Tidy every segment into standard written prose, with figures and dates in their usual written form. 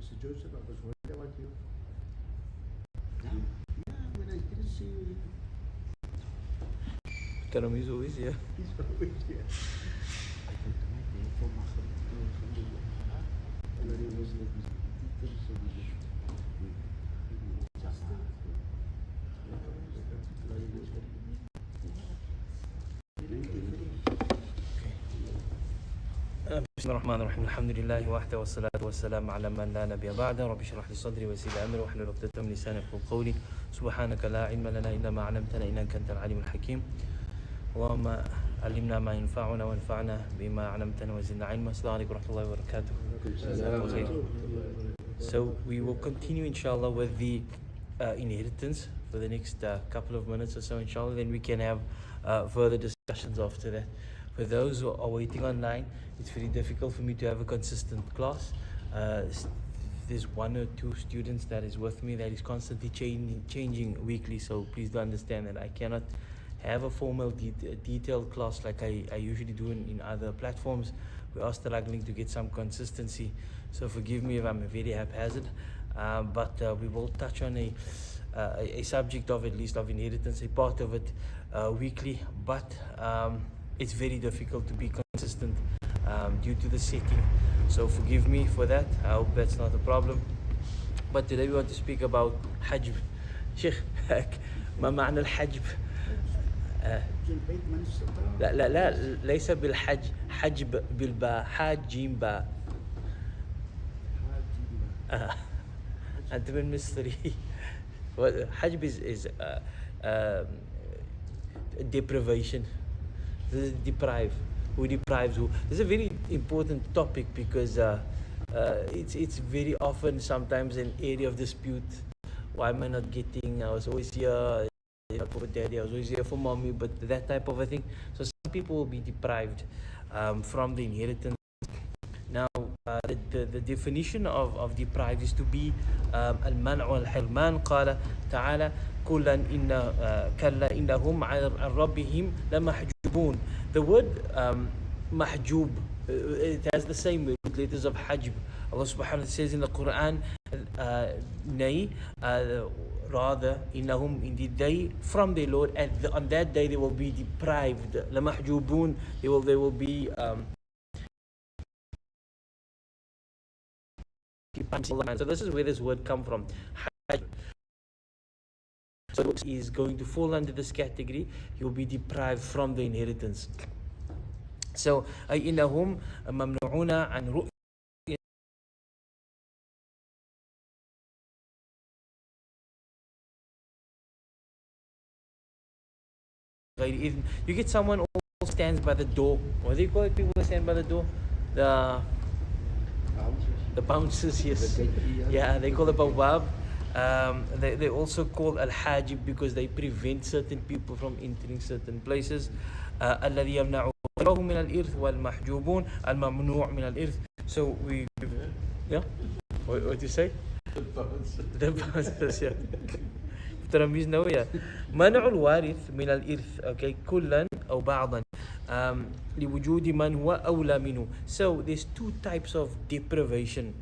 Mr. Joseph, I was wondering about you. Yeah, when I didn't see you. Karam is always here. He's always here. I think tonight they for Maghrib to somebody. Already was like this. بسم الله الرحمن الرحيم الحمد لله وحده والصلاة والسلام على من لا نبي بعده رب اشرح لي صدري ويسر لي أمري واحلل عقدة من لساني يفقهوا قولي سبحانك لا علم لنا إلا ما علمتنا إنك أنت العليم الحكيم اللهم علمنا ما ينفعنا وانفعنا بما علمتنا وزدنا علما. السلام عليكم ورحمة الله وبركاته. So we will continue inshallah with the inheritance for the next couple of minutes or so inshallah, then we can have further discussions after that. For those who are waiting online, it's very difficult for me to have a consistent class. There's one or two students that is with me that is constantly changing weekly, so please do understand that I cannot have a formal detailed class like I usually do in other platforms. We are struggling to get some consistency, so forgive me if I'm very haphazard, but we will touch on a subject of at least of inheritance, a part of it weekly, but it's very difficult to be consistent due to the setting, so forgive me for that. I hope that's not a problem. But today we want to speak about hajb. Sheikh, ما معنى الحجب؟ لا لا لا ليس بالحج، حجب بالباء، حاج جيم باء. أنت من مصري. حجب is deprivation. This is deprive. Who deprives who? This is a very important topic because it's very often sometimes an area of dispute. Why am I not getting? I was always here for daddy, I was always here for mommy, but that type of a thing. So some people will be deprived from the inheritance. Now the definition of deprived is to be المنع والحرمان. قال تعالى كلا إن كلا إنهم عن ربهم لمحجوبون. The word mahjub, it has the same letters of hajb. Allah subhanahu wa ta'ala says in the Quran, nay, rather, innahum, indeed they, from their Lord, and on that day they will be deprived. لمحجوبون, they will be so this is where this word come from. So it is going to fall under this category. He will be deprived from the inheritance. So إنهم ممنوعون عن رؤية. You get someone who stands by the door. What do you call it? People who stand by the door. The bouncers, yes. Yeah, they call it bawab. They also call al-hajib because they prevent certain people from entering certain places. الذي يمنع غيره من الإرث والمحجوبون الممنوع من الإرث. So we, yeah. What do you say? The bouncers, yeah. ترميز نوية. منع الوارث من الإرث. Okay, كلا أو بعضا. لوجود من هو أولى منه. So there's two types of deprivation.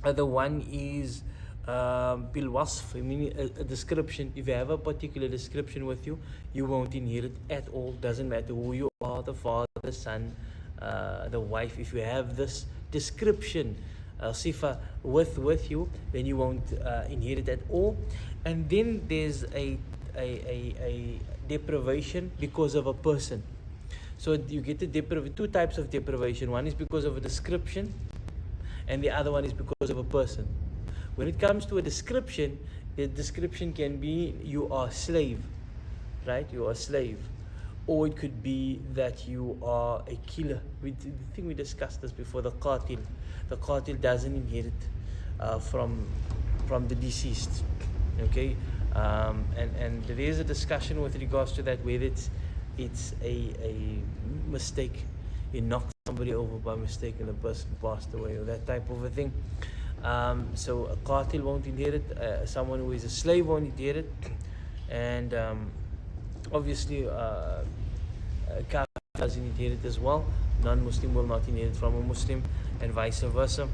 The one is بالوصف, meaning a description. If you have a particular description with you, you won't inherit at all. Doesn't matter who you are, the father, the son, the wife. If you have this description, sifa with you, then you won't inherit at all. And then there's a deprivation because of a person. So you get two types of deprivation. One is because of a description, and the other one is because of a person. When it comes to a description, the description can be you are a slave, right? You are a slave. Or it could be that you are a killer. I think we discussed this before, the qatil. The qatil doesn't inherit from the deceased. Okay? And there is a discussion with regards to that, whether it's a mistake. You knocked somebody over by mistake and the person passed away, or that type of a thing. So a qatil won't inherit, someone who is a slave won't inherit, and obviously kafir doesn't inherit as well. Non-Muslim will not inherit from a Muslim, and vice versa.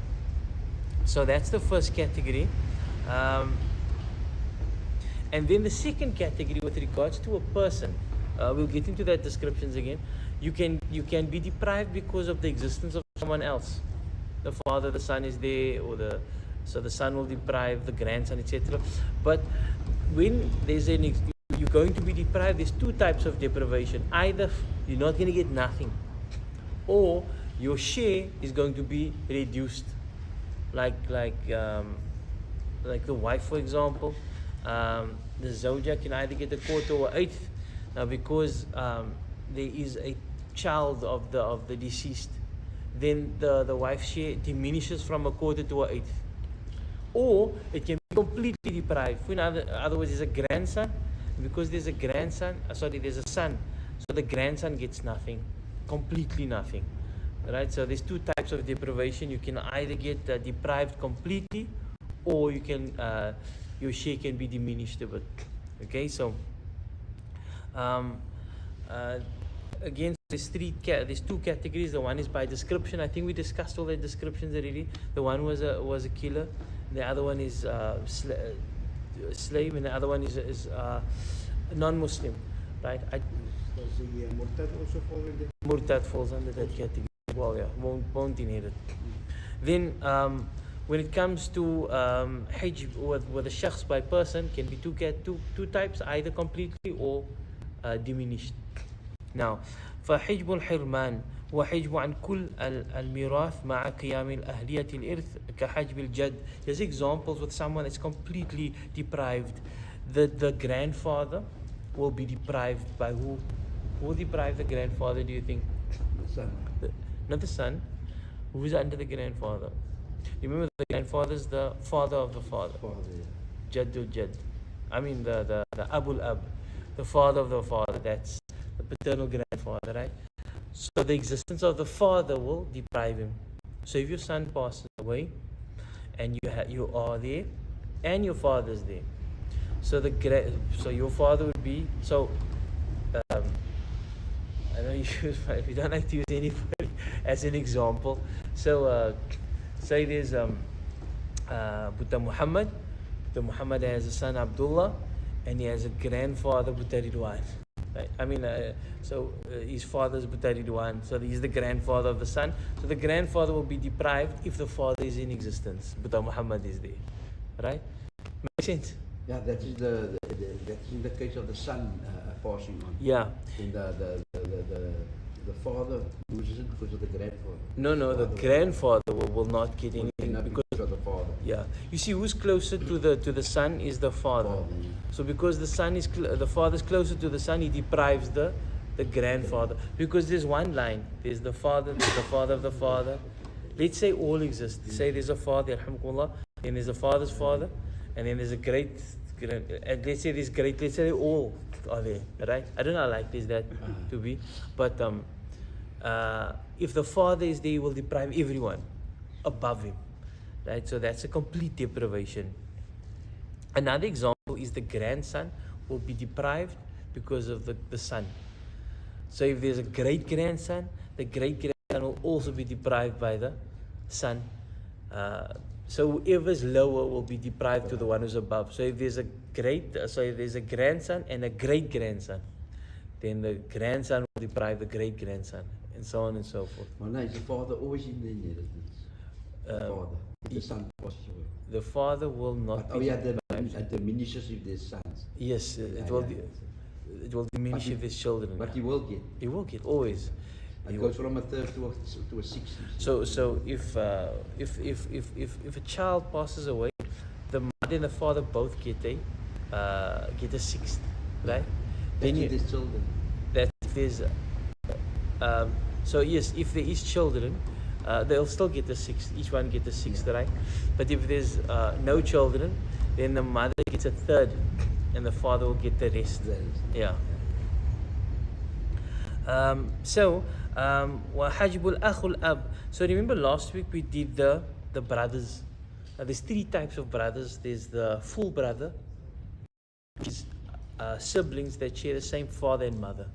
So that's the first category. And then the second category with regards to a person, we'll get into that descriptions again. You can be deprived because of the existence of someone else. The father, the son is there, so the son will deprive the grandson, etc. But when you're going to be deprived, there's two types of deprivation. Either you're not going to get nothing, or your share is going to be reduced. Like the wife, for example, the zawja can either get a quarter or eighth. Now, because there is a child of the deceased, then the wife's share diminishes from a quarter to an eighth, or it can be completely deprived. In other words, there's a grandson. Because there's a there's a son, so the grandson gets nothing, completely nothing. Right, so there's two types of deprivation. You can either get deprived completely, or you can your share can be diminished a bit. Okay, so again, there's two categories. The one is by description. I think we discussed all the descriptions already. The one was a killer. The other one is slave, and the other one is non-Muslim. Right? Does the murtad also fall in there? Murtad falls under that category. Well, yeah, won't inherit. Then, when it comes to hijb with a shakhs by person, can be two types, either completely or diminished. Now, فحجب الحرمان وحجب عن كل الميراث مع قيام الأهلية الإرث كحجب الجد. There's examples with someone that's completely deprived. The grandfather will be deprived by who? Who will deprive the grandfather, do you think? The son. Not the son. Who is under the grandfather? Remember, the grandfather is the father of the father. Jaddul Jad. I mean the Abul Ab, the father of the father. That's the paternal grandfather, right? So the existence of the father will deprive him. So if your son passes away, and you are there, and your father is there, so your father would be I know you don't like to use anybody as an example. So say there's Buta Muhammad. Buta Muhammad has a son Abdullah, and he has a grandfather Buta Ridwan. Right? I mean, his father is Buta Ridwan, so he's the grandfather of the son. So the grandfather will be deprived if the father is in existence. Buta Muhammad is there, right? Makes sense? Yeah, that is that's in the case of the son passing on. Yeah. In the father loses it because of the grandfather. No, the grandfather will not get anything because of the father. Yeah, you see, who's closer to the son is the father. Yeah. So because the father is closer to the son, he deprives the grandfather. Because there's one line. There's the father. There's the father of the father. Let's say all exist. Say there's a father, alhamdulillah, then there's a father's father, and then there's a and let's say they all are there, right? I don't know how likely is that to be, but if the father is there, he will deprive everyone above him, right? So that's a complete deprivation. Another example is the grandson will be deprived because of the son. So if there's a great grandson, the great grandson will also be deprived by the son. So whoever's lower will be deprived to the one who's above. So if there's a grandson and a great grandson, then the grandson will deprive the great grandson, and so on and so forth. Well, no, is the father always in the inheritance? The father, if the son passes away. The father will not. It diminishes if there's sons. Yes, it will diminish if there's children. But he will get. He will get always. It goes from a third to a sixth. So if a child passes away, the mother and the father both get a sixth, right? Then there's children. That if there's so yes, if there is children, they'll still get the sixth. Each one get the sixth, right? But if there's no children, then the mother gets a third, and the father will get the rest. Yeah. وحجب الأخ الأب. So remember last week we did the brothers. There's three types of brothers. There's the full brother, which is siblings that share the same father and mother.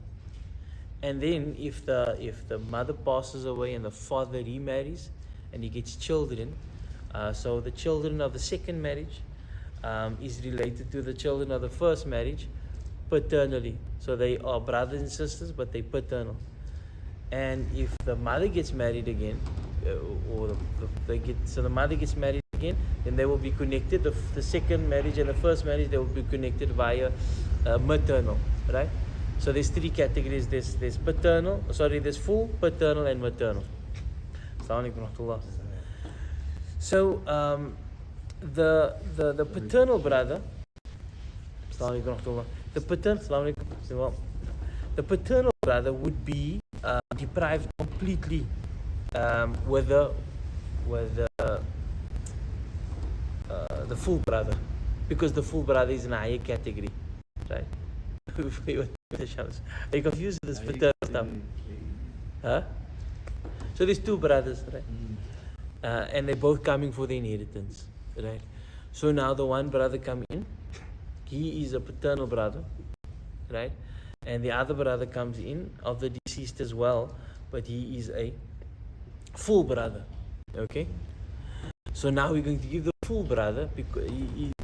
And then if the mother passes away and the father remarries and he gets children, So the children of the second marriage is related to the children of the first marriage paternally. So they are brothers and sisters, but they paternal. And if the mother gets married again, the mother gets married again, then they will be connected. The second marriage and the first marriage, they will be connected via maternal, right? So there's three categories. There's paternal. There's full, paternal, and maternal. Assalamu alaikum warahmatullah. So the paternal brother. Assalamu alaikum warahmatullah. The paternal brother would be deprived completely with the full brother, because the full brother is in a higher category, right? Are you confused with this paternal stuff? Huh? So there's two brothers, right? And they're both coming for the inheritance, right? So now the one brother come in, he is a paternal brother, right? And the other brother comes in of the deceased as well, but he is a full brother, okay? So now we're going to give the full brother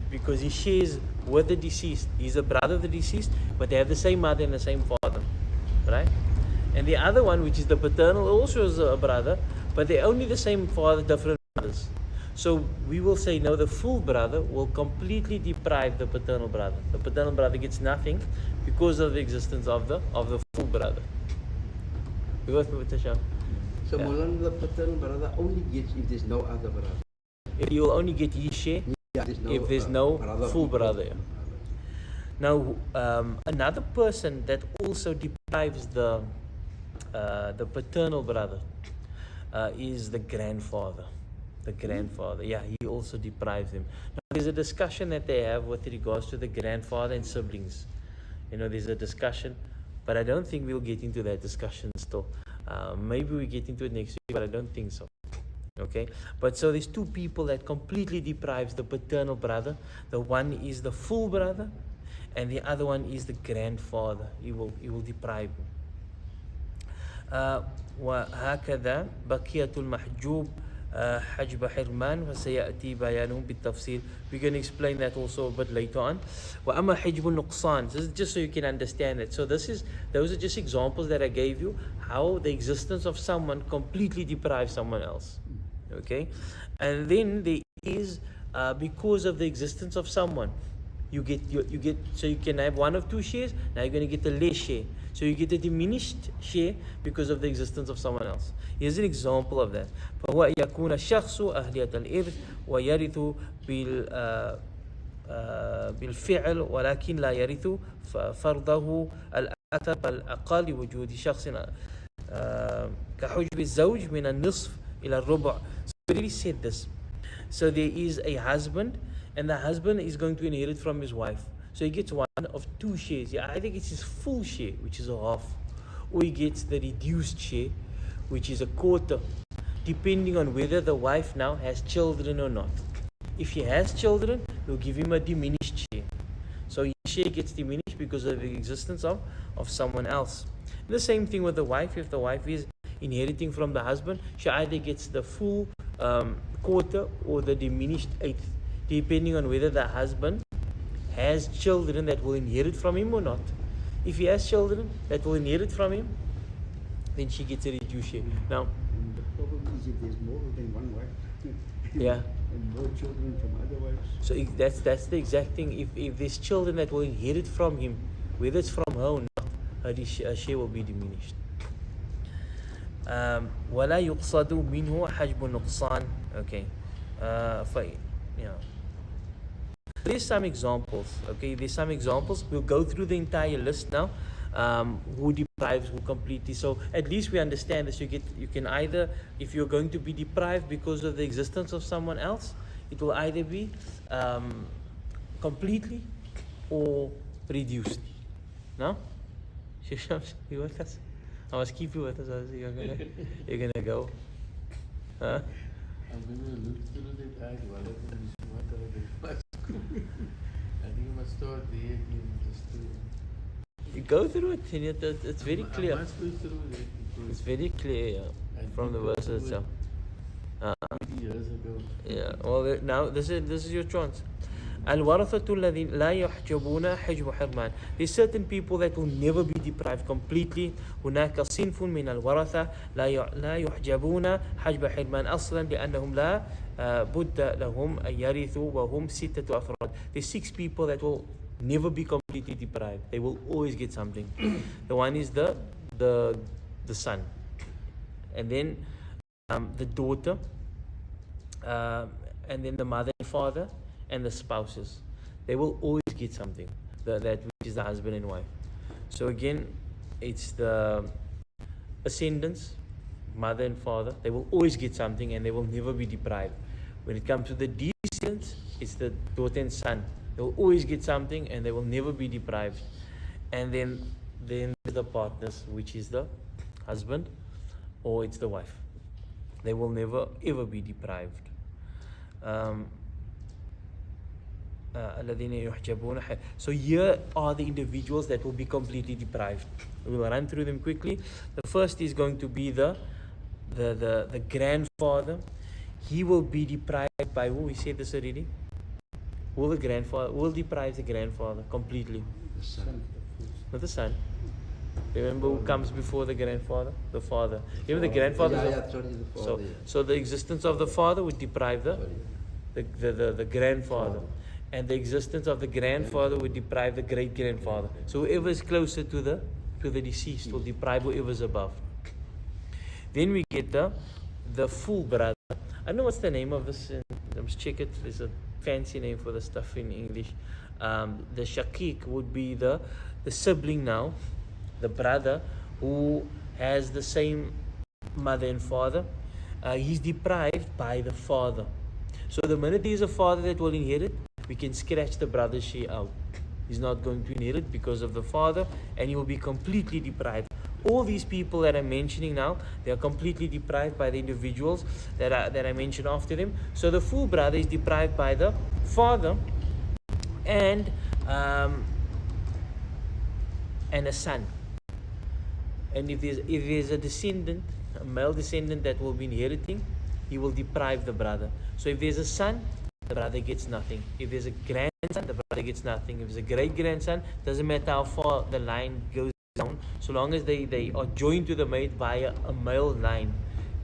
because he shares with the deceased. He's a brother of the deceased, but they have the same mother and the same father, right? And the other one, which is the paternal, also is a brother, but they're only the same father, different mothers. So we will say, no, the full brother will completely deprive the paternal brother. The paternal brother gets nothing because of the existence of the full brother. You with me with Tasha? So Moulana, the paternal brother only gets if there's no other brother. You will only get his share if there's no full brother. Yeah. Now, another person that also deprives the paternal brother is the grandfather. The grandfather, yeah, he also deprives him. Now, there's a discussion that they have with regards to the grandfather and siblings. There's a discussion, but I don't think we'll get into that discussion still. Maybe we get into it next week, but I don't think so. Okay, but so there's two people that completely deprives the paternal brother. The one is the full brother, and the other one is the grandfather. He will deprive him. وهكذا بقية المحجوب حجب حرمان وسيأتي بيانهم بالتفصيل. We're going to explain that also a bit later on. وأما حجب النقصان, this is just so you can understand it. So those are just examples that I gave you, how the existence of someone completely deprives someone else. Okay, and then there is because of the existence of someone, you get so you can have one of two shares. Now you're going to get a less share, so you get a diminished share because of the existence of someone else. Here's an example of that. فهو يكون الشخص أهلية الإرث ويرث بالفعل ولكن لا يرث فرضه الأكثر بل أقل لوجود شخص كحجب الزوج من النصف إلى الربع. So we already said this. So there is a husband, and the husband is going to inherit from his wife. So he gets one of two shares. Yeah, I think it's his full share, which is a half, or he gets the reduced share, which is a quarter, depending on whether the wife now has children or not. If he has children, we'll give him a diminished share. So his share gets diminished because of the existence of someone else. And the same thing with the wife. If the wife is inheriting from the husband, she either gets the full quarter or the diminished eighth, depending on whether the husband has children that will inherit from him or not. If he has children that will inherit from him, then she gets a reduced share. Now, the problem is if there's more than one wife, yeah, and more children from other wives. So that's the exact thing. If there's children that will inherit from him, whether it's from her or not, her share will be diminished. ولا يقصد منه حجب النقصان. Okay. There's some examples. Okay, there's some examples. We'll go through the entire list now. Who deprives, who completely. So at least we understand this. You can either, if you're going to be deprived because of the existence of someone else, it will either be completely or reduced. No? You with us? I must keep you with us. You're gonna go. Huh? I'm gonna look through the tag. I think I must start there again just to. You go through it, and it's very clear. I must go through it. It's very clear, yeah, from the verse itself. 20 years ago. Yeah, well, now this is your chance. الورثة الذين لا يحجبون حجب حرمان. There's certain people that will never be deprived completely. هناك صنف من الورثة لا يحجبون حجب حرمان أصلا لأنهم لا بد لهم أن يرثوا وهم 6 أفراد. There's 6 people that will never be completely deprived. They will always get something. The one is the son, and then the daughter, and then the mother and father, and the spouses. They will always get something. That which is the husband and wife. So again, it's the ascendants, mother and father. They will always get something, and they will never be deprived. When it comes to the descendants, it's the daughter and son. They will always get something, and they will never be deprived. And then the partners, which is the husband, or it's the wife. They will never ever be deprived. So here are the individuals that will be completely deprived. We will run through them quickly. The first is going to be the grandfather. He will be deprived by who? We said this already. Will deprive the grandfather completely? The son. Not the son. Remember who comes before the grandfather? The father. Remember the grandfather? The father. So the existence of the father would deprive the grandfather. And the existence of the grandfather would deprive the great grandfather. So whoever is closer to the deceased will deprive whoever's above. Then we get the full brother. I don't know what's the name of this. Let's check it. There's a fancy name for the stuff in English. The shaqiq would be the sibling now, the brother who has the same mother and father. He's deprived by the father. So the minute there's a father that will inherit, we can scratch the brother's share out. He's not going to inherit because of the father, and he will be completely deprived. All these people that I'm mentioning now, they are completely deprived by the individuals that I mentioned after them. So the full brother is deprived by the father and a son. And if there's a descendant, a male descendant that will be inheriting, he will deprive the brother. So if there's a son, the brother gets nothing. If there's a grandson, the brother gets nothing. If there's a great grandson, doesn't matter how far the line goes down, so long as they are joined to the mate via a male line.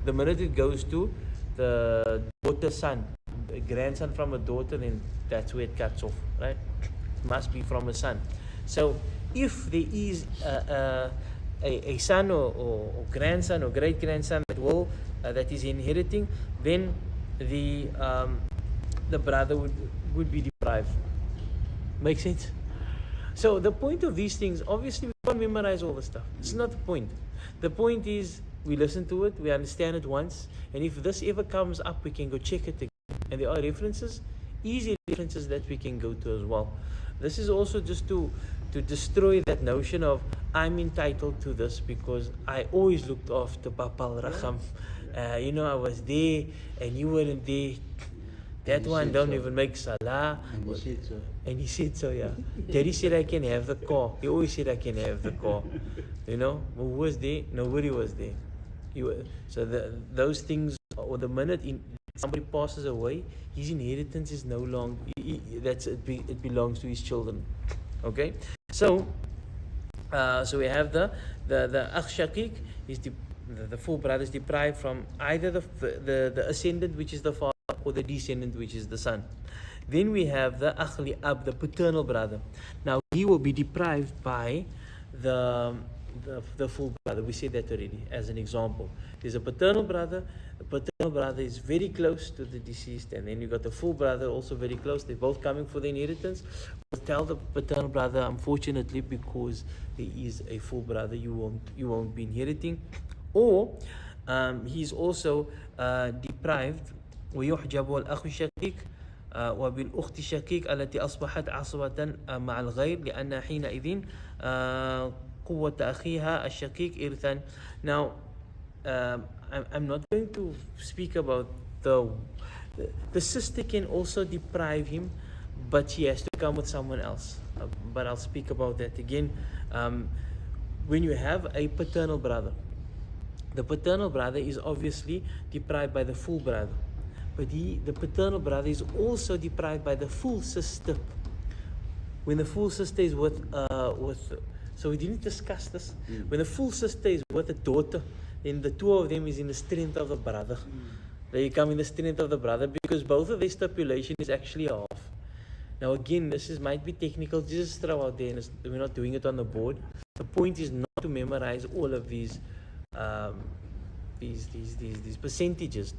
The minute it goes to the daughter's son, a grandson from a daughter, then that's where it cuts off, right? It must be from a son. So if there is a son or grandson or great grandson that is inheriting, then the brother would be deprived. Make sense? So the point of these things, obviously we can't memorize all the stuff. It's not the point. The point is we listen to it, we understand it once, and if this ever comes up, we can go check it again. And there are references, easy references that we can go to as well. This is also just to destroy that notion of I'm entitled to this because I always looked after Papa Al-Raham. I was there and you weren't there. That one don't even make salah. And he said so, yeah. Daddy said I can have the car. He always said I can have the car. But who was there? Nobody was there. So those things, or the minute somebody passes away, his inheritance is no longer, it belongs to his children. Okay? So we have the akh shaqiq, is the full brother is deprived from either the ascendant, which is the father, or the descendant, which is the son. Then we have the akhli ab, the paternal brother. Now he will be deprived by the full brother. We said that already as an example. There's a paternal brother. The paternal brother is very close to the deceased, and then you got the full brother also very close. They're both coming for the inheritance. We'll tell the paternal brother, unfortunately, because there is a full brother, you won't be inheriting. Or he's also deprived. ويحجب الأخ الشقيق وبالأخت الشقيق التي أصبحت عصبة مع الغير لأن حينئذ قوة أخيها الشقيق إرثا. Now I'm not going to speak about the sister can also deprive him, but she has to come with someone else. But I'll speak about that again. When you have a paternal brother, The paternal brother is obviously deprived by the full brother, but the paternal brother is also deprived by the full sister. When the full sister is with so we didn't discuss this. When the full sister is with a daughter, then the two of them is in the strength of the brother. They come in the strength of the brother because both of their stipulation is actually half. Now again, might be technical, just throw out there, and we're not doing it on the board. The point is not to memorize all of these percentages.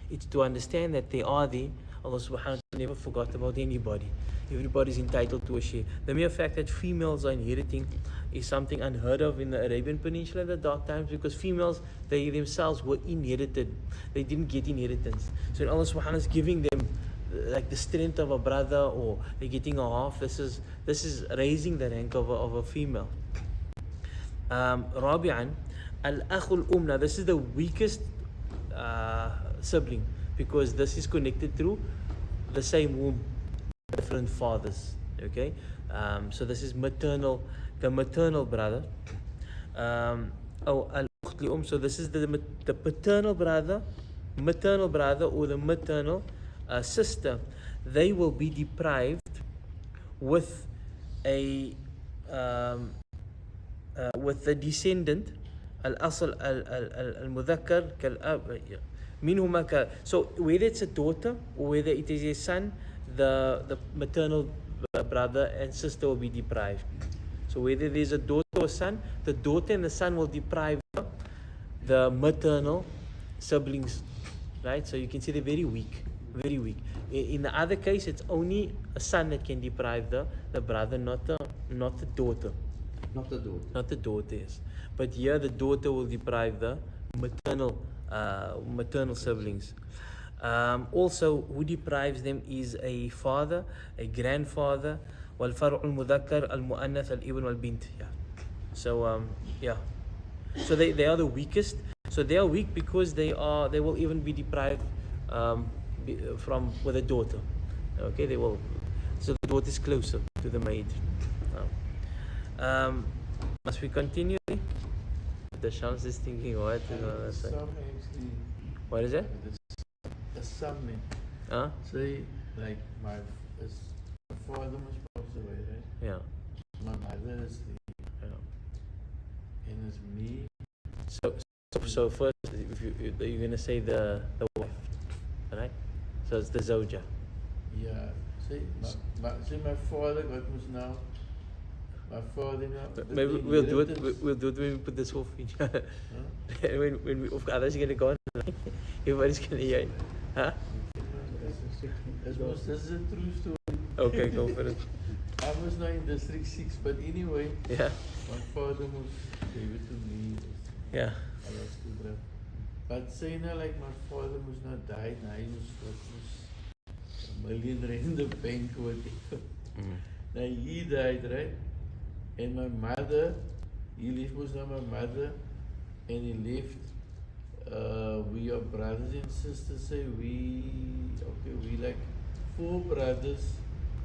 It's to understand that they are there. Allah subhanahu wa ta'ala never forgot about anybody. Everybody's entitled to a share. The mere fact that females are inheriting is something unheard of in the Arabian Peninsula in the dark times, because females, they themselves were inherited. They didn't get inheritance. So when Allah subhanahu wa ta'ala is giving them like the strength of a brother, or they're getting a half, this is raising the rank of a female. Rabi'an, al-akhul umna. This is the weakest sibling, because this is connected through the same womb, different fathers. Okay, so this is maternal, the maternal brother. So this is the paternal brother, or the maternal sister. They will be deprived with the descendant al-asl al-mudhakkar kal-ab. So whether it's a daughter or whether it is a son, the maternal brother and sister will be deprived. So whether there's a daughter or son, the daughter and the son will deprive the maternal siblings, right? So you can see they're very weak, very weak. In the other case, it's only a son that can deprive the brother, not the daughter. Not the daughter. Not the daughter, yes. But here the daughter will deprive the maternal siblings. Also, who deprives them is a father, a grandfather, والفرع المذكر المؤنث الابن والبنت. Yeah. So yeah. So they are the weakest. So they are weak because they will even be deprived from with a daughter. Okay, they will. So the daughter is closer to the maid. Must we continue? The Shams is thinking what? What is it? The sum. Huh? Say like my father was passed away, right? Yeah. My mother is the and it's me. So first, if you're gonna say the wife, right? So it's the zawja. Yeah. See, my father got was now. My father now. Maybe we'll do it. We'll do it when we put this whole feature. when we, of others are gonna go on. Everybody's gonna hear it. Huh? This is a true story. Okay, go for it. I was not in District 6, but anyway, Yeah. my father gave it to me. Yeah. I was too brave. But saying like my father was not died, now he was $1 million in the bank, whatever. Now he died, right? And my mother, he left was not my mother, and he left. We are brothers and sisters. Say we like 4 brothers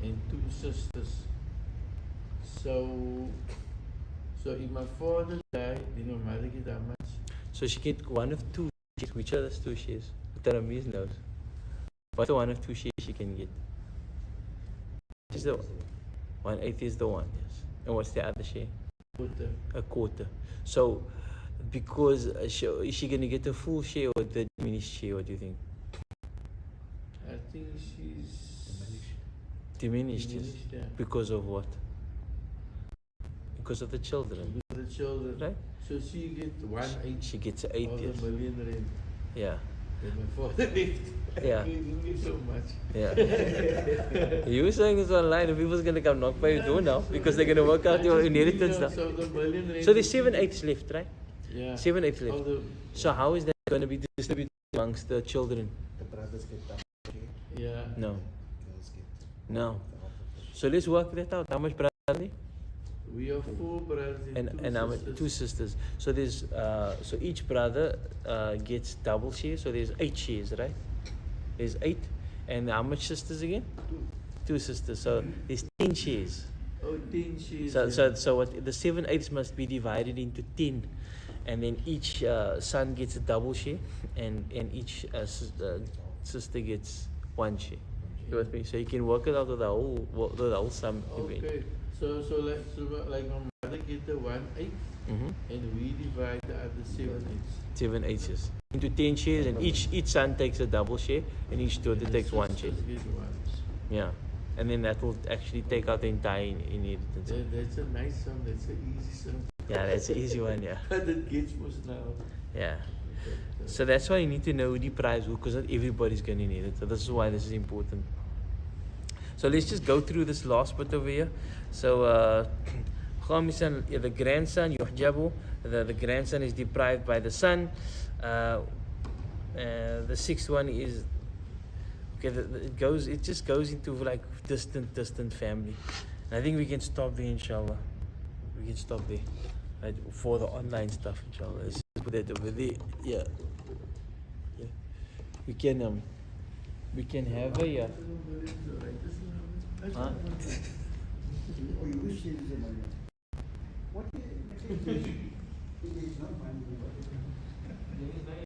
and 2 sisters. So if my father died, then my mother get how much? So she get one of 2 shares. Which are those 2 shares? Taramis knows. What's the one of 2 shares she can get? Is the 1/8 is the one, yes. And what's the other share? Quarter. A quarter. So because is she gonna get a full share or the diminished share? What do you think? I think she's Diminished, yes. yeah. Because of what? Because of the children, The children. right? So she get 1/8 She gets 8 of years. the million rand. Yeah. Then my father left. Yeah. He didn't give so much. Yeah. You were saying this online, and people's gonna come knock by your door now because they're gonna work out your inheritance now. So the million rand. So there's 7/8 left, right? Yeah. 7/8 left. Of the, So how is that gonna be distributed amongst the children? The brothers get that. yeah. No. Girls get. No. So let's work that out. How much brothers? We are 4 brothers and 2 And how much? sisters. 2 sisters. So there's so each brother gets double shares. So there's 8 shares, right? There's 8. And how much sisters again? 2 sisters. So there's 10 shares. Oh, 10 shares. So what? The 7/8 must be divided into 10, and then each son gets a double share, and each sister gets one share. You with me? So you can work it out with the whole sum event. Okay. So like my mother get the 1/8, and we divide the other 7/8. 7/8 into 10 shares, and each son takes a double share, and each daughter takes one share. Yeah, and then that will actually take out the entire inheritance. That's a nice sum. That's an easy sum. Yeah, that's an easy one. Yeah. But it gets most now. Yeah. So that's why you need to know who the prize will, because not everybody's going to inherit. So this is why this is important. So let's just go through this last bit over here. So khamisan, the grandson yuhjabu, the grandson is deprived by the son. The sixth one is okay. It just goes into like distant family. And I think we can stop there, inshallah. We can stop there, right, for the online stuff, inshallah. Let's just put that over there. Yeah. We can have a huh? What is